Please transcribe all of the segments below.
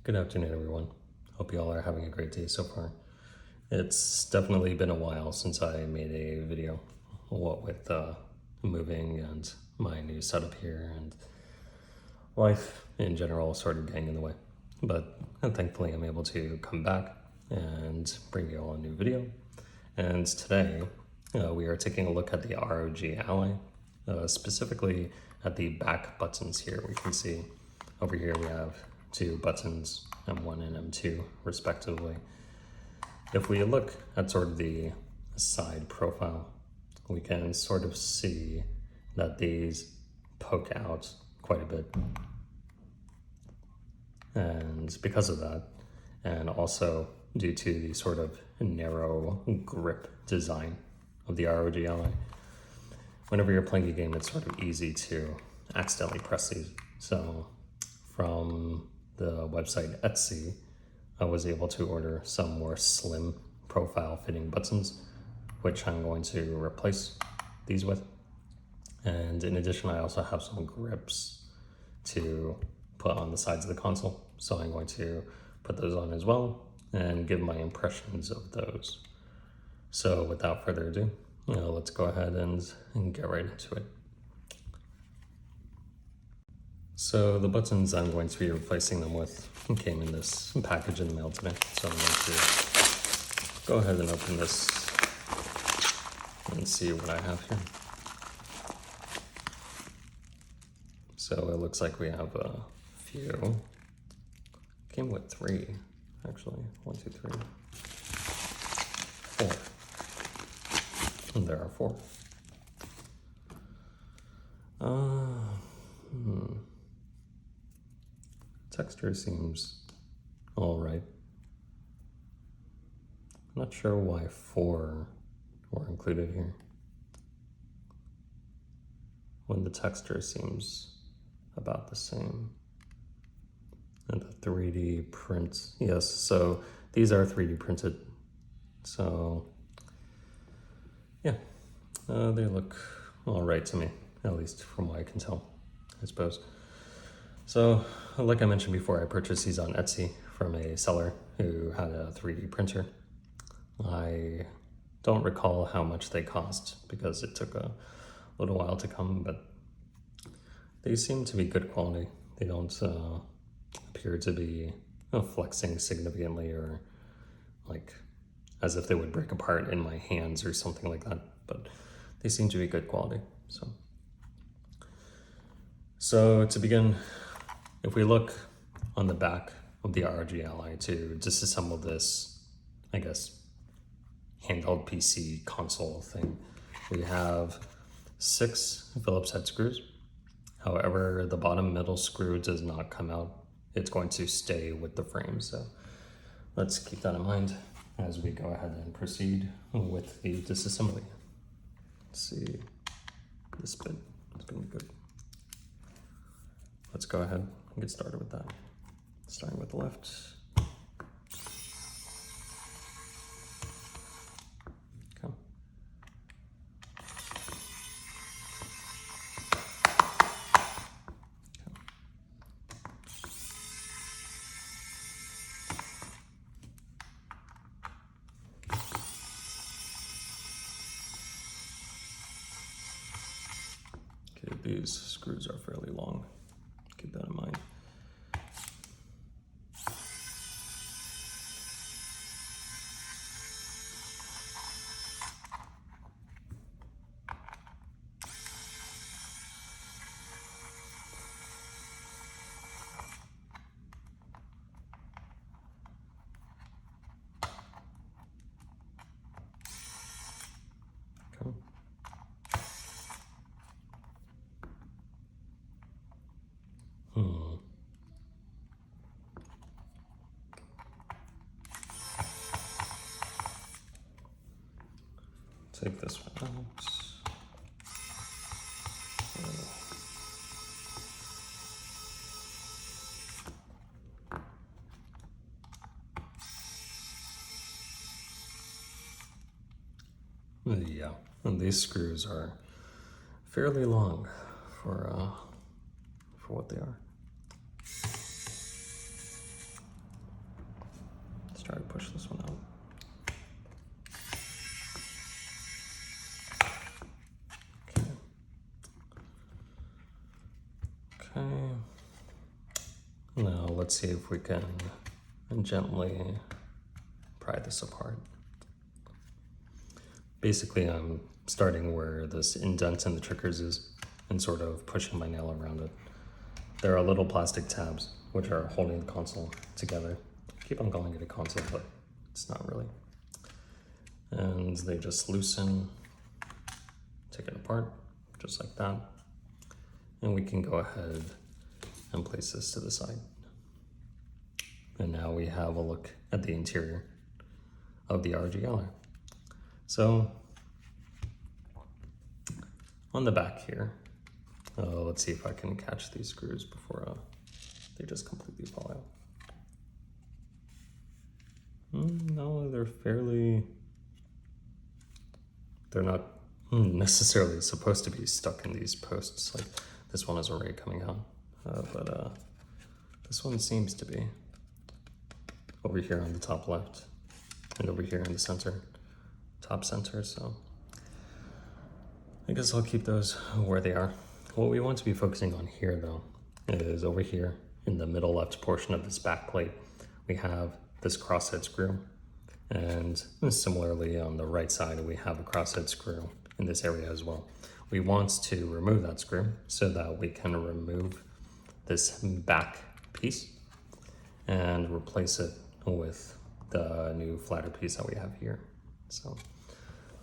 Good afternoon, everyone. Hope you all are having a great day so far. It's definitely been a while since I made a video, what with moving and my new setup here and life in general sort of getting in the way. But thankfully I'm able to come back and bring you all a new video. And today we are taking a look at the ROG Ally, specifically at the back buttons here. We can see over here we have two buttons, M1 and M2 respectively. If we look at sort of the side profile, we can sort of see that these poke out quite a bit. And because of that, and also due to the sort of narrow grip design of the ROG Ally, whenever you're playing a game, it's sort of easy to accidentally press these. So from the website Etsy, I was able to order some more slim profile fitting buttons, which I'm going to replace these with. And in addition, I also have some grips to put on the sides of the console. So I'm going to put those on as well and give my impressions of those. So without further ado, let's go ahead and get right into it. So the buttons I'm going to be replacing them with came in this package in the mail today. So I'm going to go ahead and open this and see what I have here. So it looks like we have a few. Came with three, actually. 1, 2, 3, 4. And there are 4. Texture seems all right. I'm not sure why 4 were included here, when the texture seems about the same. And the 3D print, yes, so these are 3D printed. So yeah, they look all right to me, at least from what I can tell, I suppose. So, like I mentioned before, I purchased these on Etsy from a seller who had a 3D printer. I don't recall how much they cost because it took a little while to come, but they seem to be good quality. They don't appear to be flexing significantly or like as if they would break apart in my hands or something like that, but they seem to be good quality. So to begin, if we look on the back of the ROG Ally to disassemble this, I guess, handheld PC console thing, we have 6 Phillips head screws. However, the bottom middle screw does not come out. It's going to stay with the frame. So let's keep that in mind as we go ahead and proceed with the disassembly. Let's see, this bit is going to be good. Let's go ahead and get started with that. Starting with the left. Okay. Okay, these screws are fairly long. Keep that in mind. Okay. Take this one out. Yeah, and these screws are fairly long for what they are. try to push this one out. Okay. Now let's see if we can gently pry this apart. Basically, I'm starting where this indent in the triggers is and sort of pushing my nail around it. There are little plastic tabs which are holding the console together. I keep on calling it a console, but it's not really. And they just loosen, take it apart, just like that. And we can go ahead and place this to the side. And now we have a look at the interior of the ROG Ally. So on the back here, let's see if I can catch these screws before they just completely fall out. No, they're not necessarily supposed to be stuck in these posts. Like this one is already coming out, but this one seems to be over here on the top left and over here in the center, top center. So I guess I'll keep those where they are. What we want to be focusing on here though is over here in the middle left portion of this back plate, we have this crosshead screw. And similarly on the right side, we have a crosshead screw in this area as well. We want to remove that screw so that we can remove this back piece and replace it with the new flatter piece that we have here. So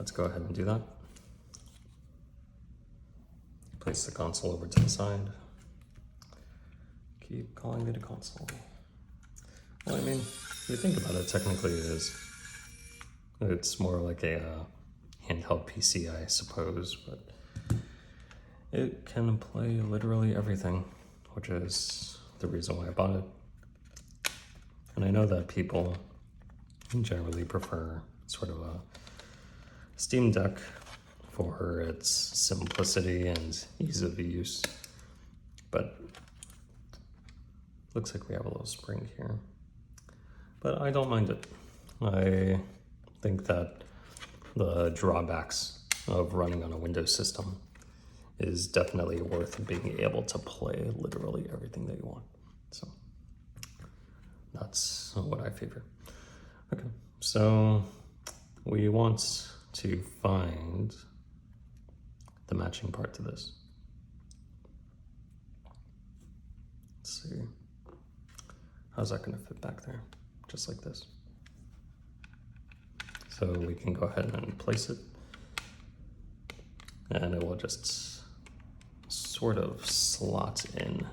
let's go ahead and do that. Place the console over to the side. Keep calling it a console. Well, I mean, if you think about it, technically it's more like a handheld PC, I suppose, but it can play literally everything, which is the reason why I bought it. And I know that people generally prefer sort of a Steam Deck for its simplicity and ease of use, but looks like we have a little spring here. But I don't mind it. I think that the drawbacks of running on a Windows system is definitely worth being able to play literally everything that you want. So that's what I favor. Okay, so we want to find the matching part to this. Let's see. How's that going to fit back there? Just like this. So we can go ahead and place it, and it will just sort of slot in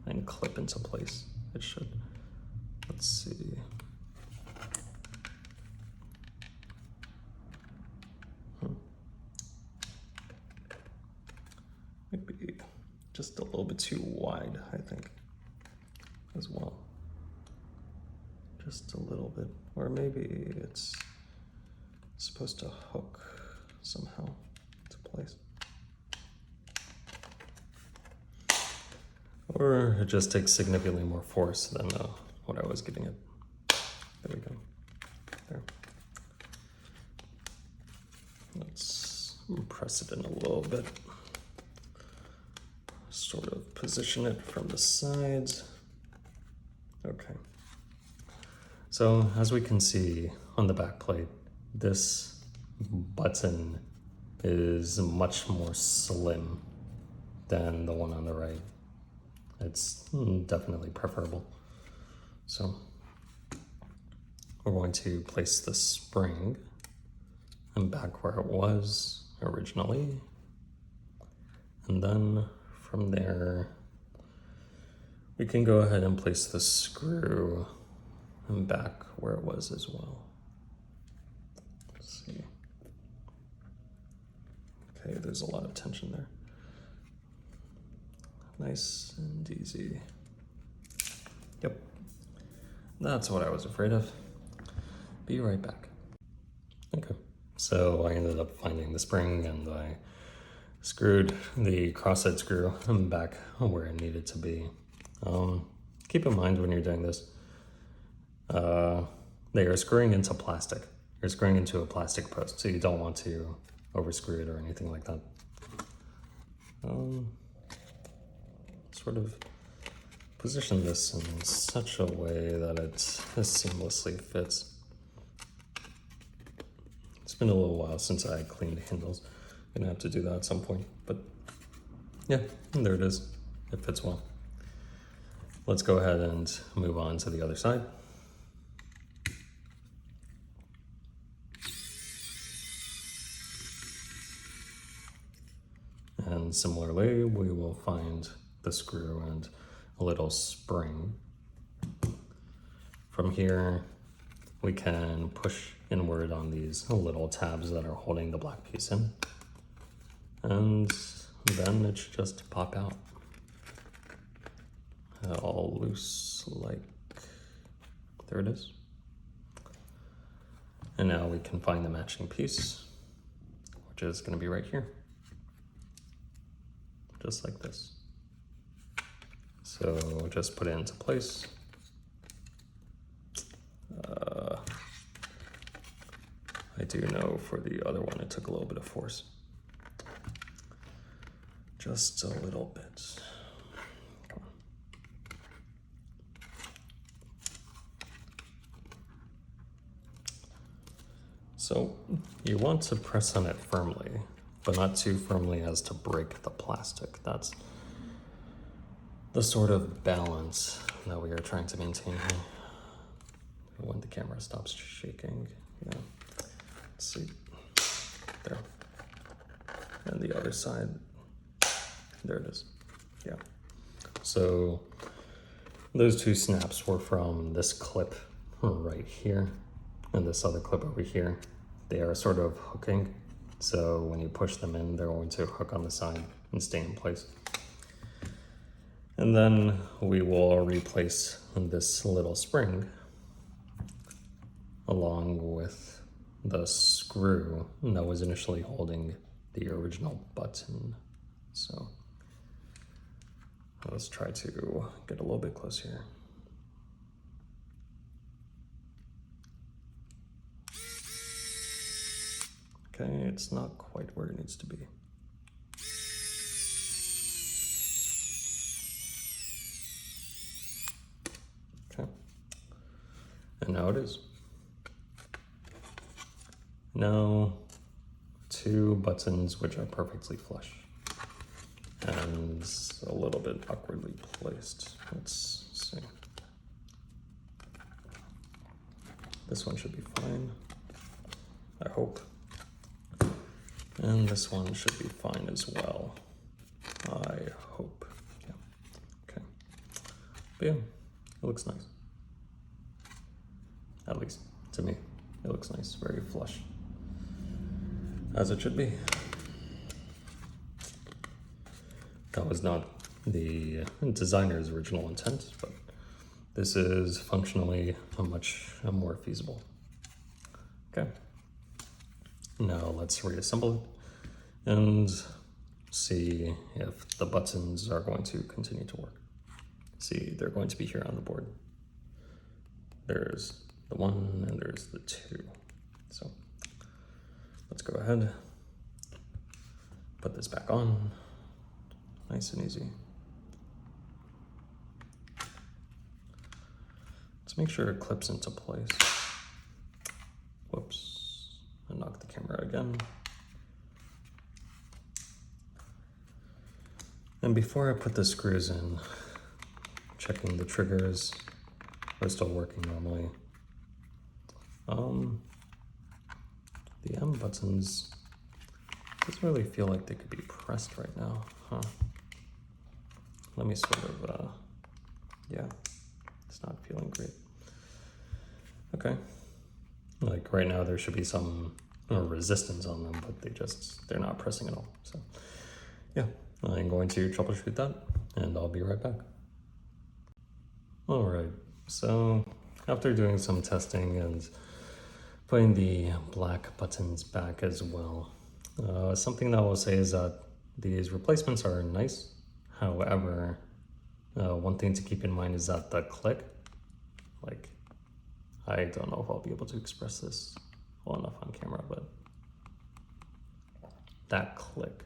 and clip into place. It should. Let's see. Maybe just a little bit too wide, I think, as well. Just a little bit, or maybe it's supposed to hook somehow to place. Or it just takes significantly more force than what I was giving it. There we go. There. Let's press it in a little bit. Sort of position it from the sides. Okay. So as we can see on the back plate, this button is much more slim than the one on the right. It's definitely preferable. So we're going to place the spring and back where it was originally. And then from there, we can go ahead and place the screw and back where it was as well. Let's see. Okay, there's a lot of tension there. Nice and easy. Yep, that's what I was afraid of. Be right back. Okay, so I ended up finding the spring and I screwed the crosshead screw back where it needed to be. Keep in mind when you're doing this, they are screwing into plastic. You're screwing into a plastic post, so you don't want to overscrew it or anything like that. Sort of position this in such a way that it seamlessly fits. It's been a little while since I cleaned handles. I'm gonna have to do that at some point, but yeah, there it is. It fits well. Let's go ahead and move on to the other side. And similarly, we will find the screw and a little spring. From here, we can push inward on these little tabs that are holding the black piece in. And then it should just pop out. All loose like, there it is. And now we can find the matching piece, which is gonna be right here. Just like this. So just put it into place. I do know for the other one it took a little bit of force. Just a little bit. Come on. So you want to press on it firmly, but not too firmly as to break the plastic. That's the sort of balance that we are trying to maintain here. When the camera stops shaking, yeah. Let's see, there. And the other side, there it is, yeah. So those two snaps were from this clip right here and this other clip over here. They are sort of hooking. So when you push them in, they're going to hook on the side and stay in place. And then we will replace this little spring along with the screw that was initially holding the original button. So let's try to get a little bit close here. Okay, it's not quite where it needs to be. Okay, and now it is. Now, two buttons which are perfectly flush and a little bit awkwardly placed. Let's see. This one should be fine, I hope. And this one should be fine as well, I hope. Yeah, okay. But yeah, it looks nice. At least to me, it looks nice, very flush. As it should be. That was not the designer's original intent, but this is functionally much more feasible. Okay. Now let's reassemble it and see if the buttons are going to continue to work. See, they're going to be here on the board. There's the 1 and there's the 2. So let's go ahead, put this back on, nice and easy. Let's make sure it clips into place. Whoops, I knocked the camera again. And before I put the screws in, checking the triggers are still working normally. The M buttons doesn't really feel like they could be pressed right now, huh? Let me sort of, yeah, it's not feeling great. Okay, like right now there should be some resistance on them, but they're not pressing at all. So yeah, I'm going to troubleshoot that and I'll be right back. All right, so after doing some testing and putting the black buttons back as well, something that I will say is that these replacements are nice. However, one thing to keep in mind is that the click, like I don't know if I'll be able to express this well enough on camera, but that click,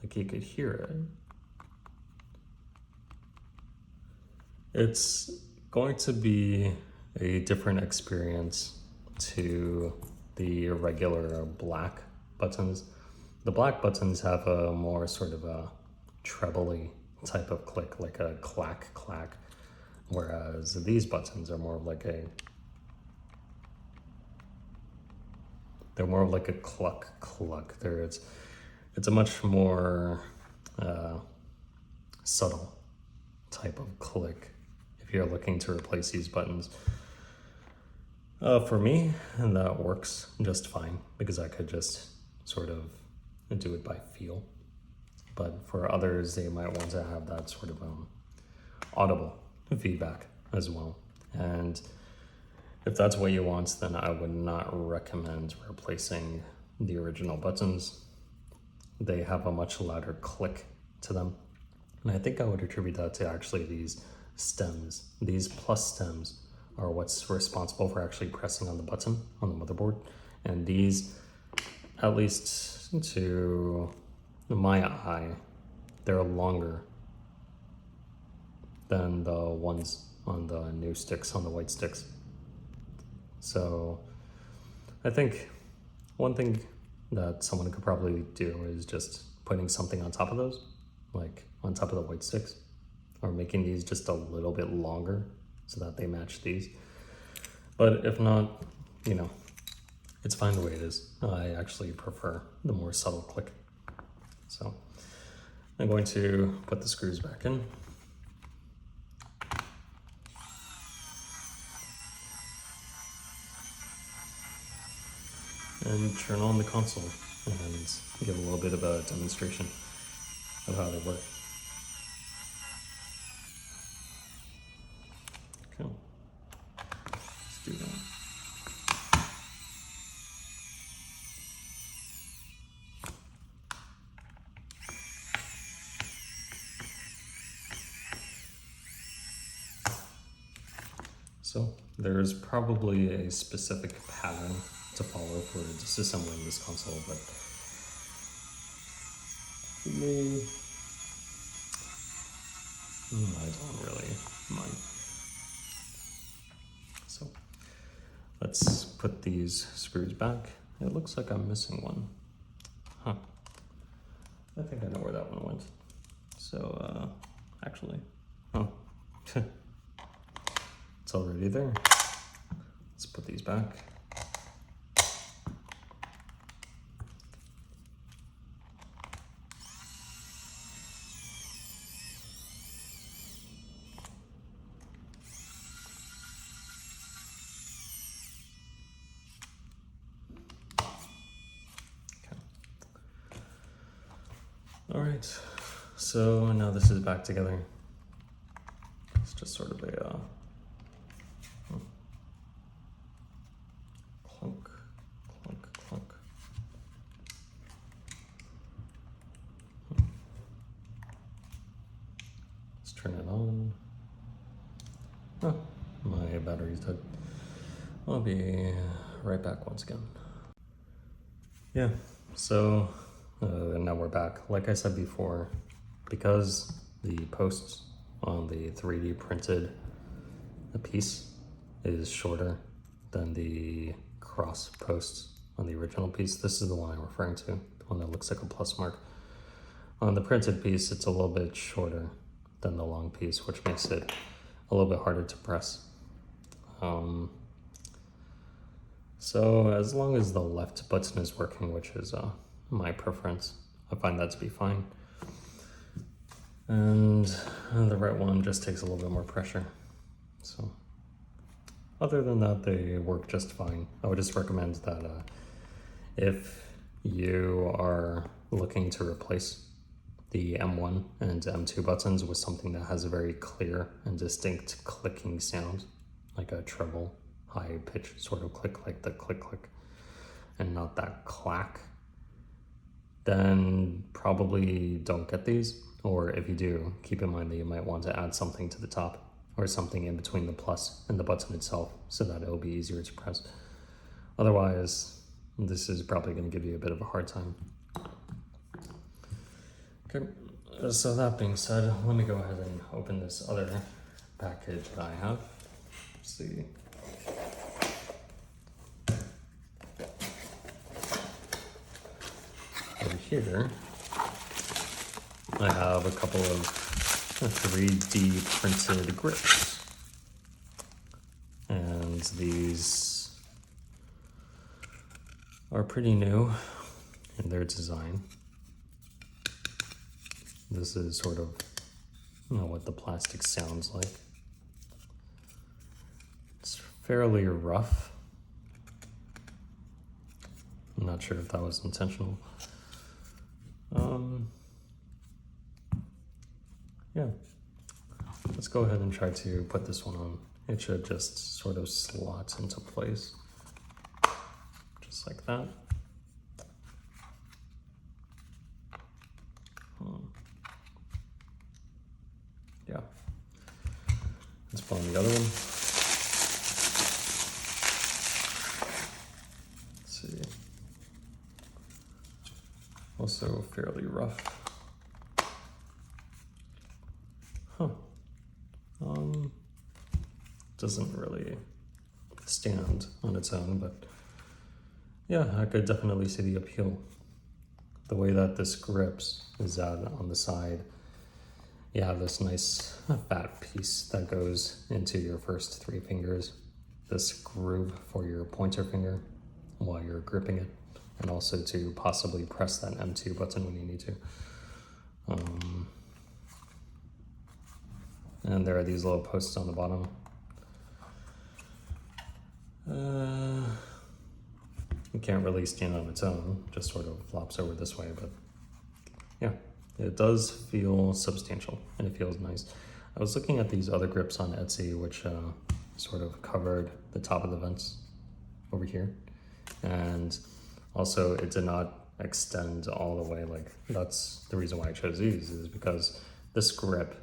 like you could hear it. It's going to be a different experience to the regular black buttons. The black buttons have a more sort of a trebly type of click, like a clack clack, whereas these buttons are more of like they're more of like a cluck cluck. It's a much more subtle type of click if you're looking to replace these buttons. For me, and that works just fine because I could just sort of do it by feel. But for others, they might want to have that sort of audible feedback as well. And if that's what you want, then I would not recommend replacing the original buttons. They have a much louder click to them. And I think I would attribute that to actually these stems. These plus stems are what's responsible for actually pressing on the button on the motherboard. And these, at least to my eye, they're longer than the ones on the new sticks, on the white sticks. So I think one thing that someone could probably do is just putting something on top of those, like on top of the white sticks, or making these just a little bit longer so that they match these. But if not, you know, it's fine the way it is. I actually prefer the more subtle click. So I'm going to put the screws back in. And turn on the console and give a little bit of a demonstration of how they work. Okay, let's do that. So there's probably a specific pattern to follow for disassembling this console, but I don't really mind. So let's put these screws back. It looks like I'm missing one. Huh. I think I know where that one went. So actually, oh, it's already there. Let's put these back. All right, so now this is back together. It's just sort of a clunk, clunk, clunk. Let's turn it on. Oh, my battery's dead. I'll be right back once again. Yeah, so now we're back. Like I said before, because the posts on the 3D printed piece is shorter than the cross posts on the original piece. This is the one I'm referring to, the one that looks like a plus mark. On the printed piece, it's a little bit shorter than the long piece, which makes it a little bit harder to press. So as long as the left button is working, which is my preference, I find that to be fine. And the right one just takes a little bit more pressure. So other than that, they work just fine. I would just recommend that if you are looking to replace the M1 and M2 buttons with something that has a very clear and distinct clicking sound, like a treble, high pitch sort of click, like the click click, and not that clack, then probably don't get these. Or if you do, keep in mind that you might want to add something to the top or something in between the plus and the button itself so that it'll be easier to press. Otherwise, this is probably going to give you a bit of a hard time. Okay, so that being said, let me go ahead and open this other package that I have. Let's see. Over here, I have a couple of 3D printed grips. And these are pretty new in their design. This is sort of, what the plastic sounds like. It's fairly rough. I'm not sure if that was intentional. Yeah, let's go ahead and try to put this one on. It should just sort of slot into place, just like that. Yeah, let's put on the other one. Let's see. Also fairly rough. Huh. Doesn't really stand on its own, but yeah, I could definitely see the appeal. The way that this grips is that on the side, you have this nice fat piece that goes into your first 3 fingers, this groove for your pointer finger while you're gripping it, and also to possibly press that M2 button when you need to. And there are these little posts on the bottom. It can't really stand on its own, just sort of flops over this way, but yeah, it does feel substantial and it feels nice. I was looking at these other grips on Etsy, which sort of covered the top of the vents over here. And also it did not extend all the way. Like, that's the reason why I chose these, is because this grip,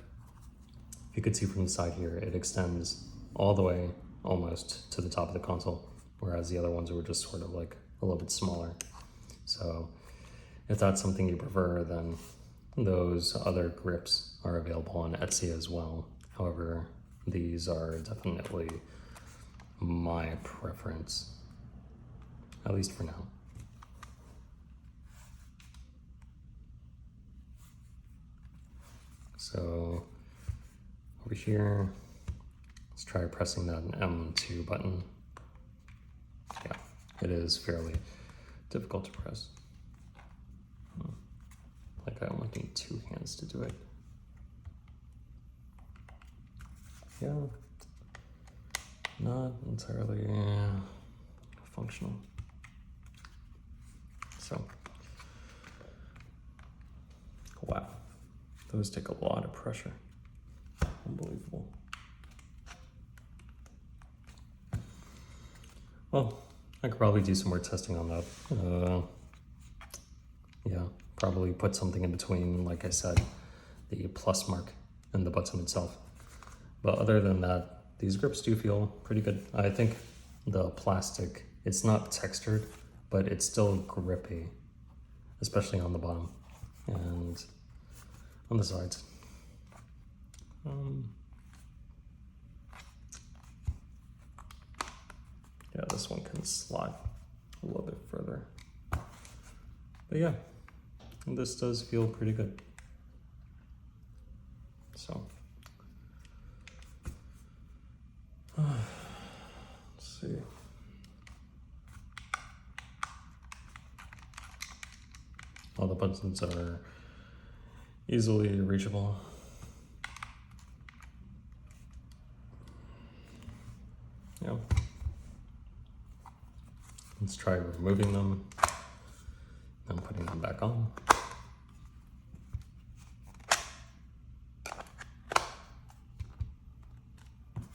you could see from the side here, it extends all the way almost to the top of the console, whereas the other ones were just sort of like a little bit smaller. So if that's something you prefer, then those other grips are available on Etsy as well. However, these are definitely my preference, at least for now. So over here, let's try pressing that M2 button. Yeah, it is fairly difficult to press. Like, I only need 2 hands to do it. Yeah, not entirely functional. So, wow, those take a lot of pressure. Unbelievable. Well, I could probably do some more testing on that. Yeah, probably put something in between, like I said, the plus mark and the button itself. But other than that, these grips do feel pretty good. I think the plastic, it's not textured, but it's still grippy, especially on the bottom and on the sides. Yeah, this one can slot a little bit further. But yeah, this does feel pretty good. So, let's see. All the buttons are easily reachable. Yeah. Let's try removing them and putting them back on.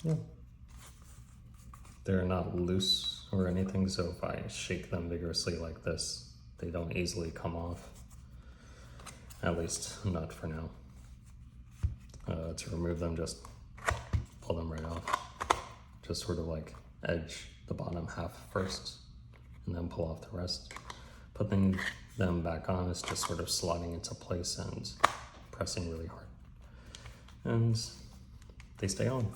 Yeah. They're not loose or anything, so if I shake them vigorously like this, they don't easily come off. At least not for now. to remove them, just pull them right off. Just sort of like edge the bottom half first and then pull off the rest. Putting them back on is just sort of slotting into place and pressing really hard. And they stay on.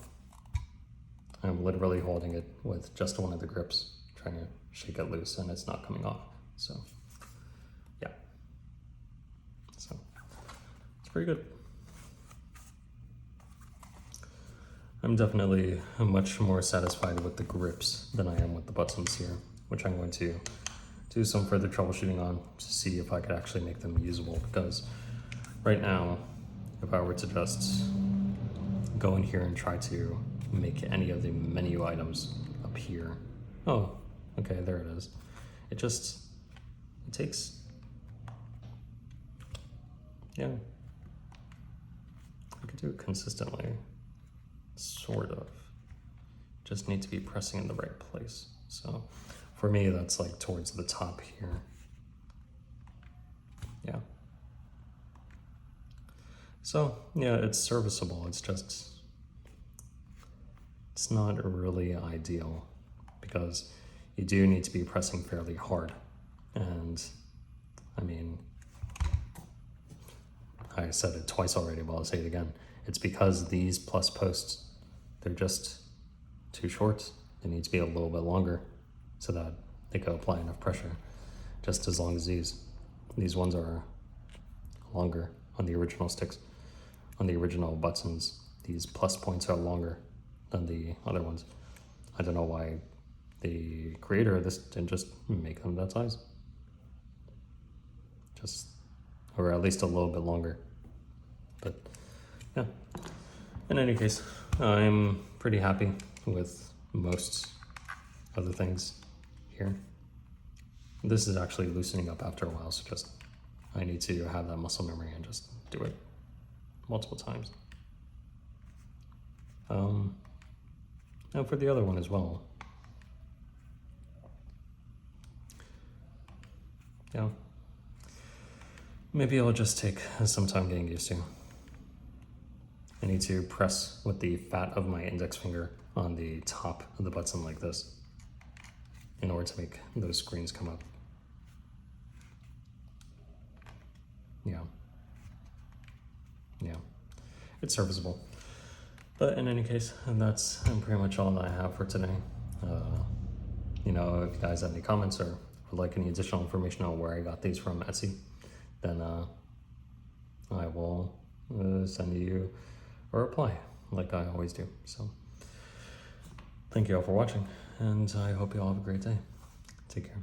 I'm literally holding it with just one of the grips, trying to shake it loose, and it's not coming off. So, yeah. So, it's pretty good. I'm definitely much more satisfied with the grips than I am with the buttons here, which I'm going to do some further troubleshooting on to see if I could actually make them usable, because right now, if I were to just go in here and try to make any of the menu items appear. Oh, okay, there it is. It takes, yeah. I could do it consistently, sort of. Just need to be pressing in the right place. So for me, that's like towards the top here. Yeah. So yeah, it's serviceable. It's not really ideal because you do need to be pressing fairly hard. And I mean, I said it twice already, but I'll say it again. It's because these plus posts, they're just too short. They need to be a little bit longer so that they can apply enough pressure. Just as long as these ones are longer on the original sticks. On the original buttons, these plus points are longer than the other ones. I don't know why the creator of this didn't just make them that size. Or at least a little bit longer. But yeah, in any case, I'm pretty happy with most of the things here. This is actually loosening up after a while, so I need to have that muscle memory and just do it multiple times. And for the other one as well. Yeah. Maybe I'll just take some time getting used to. I need to press with the fat of my index finger on the top of the button like this in order to make those screens come up. Yeah. Yeah. It's serviceable. But in any case, that's pretty much all that I have for today. You know, if you guys have any comments or would like any additional information on where I got these from Etsy, then I will send you a reply like I always do. So thank you all for watching, and I hope you all have a great day. Take care.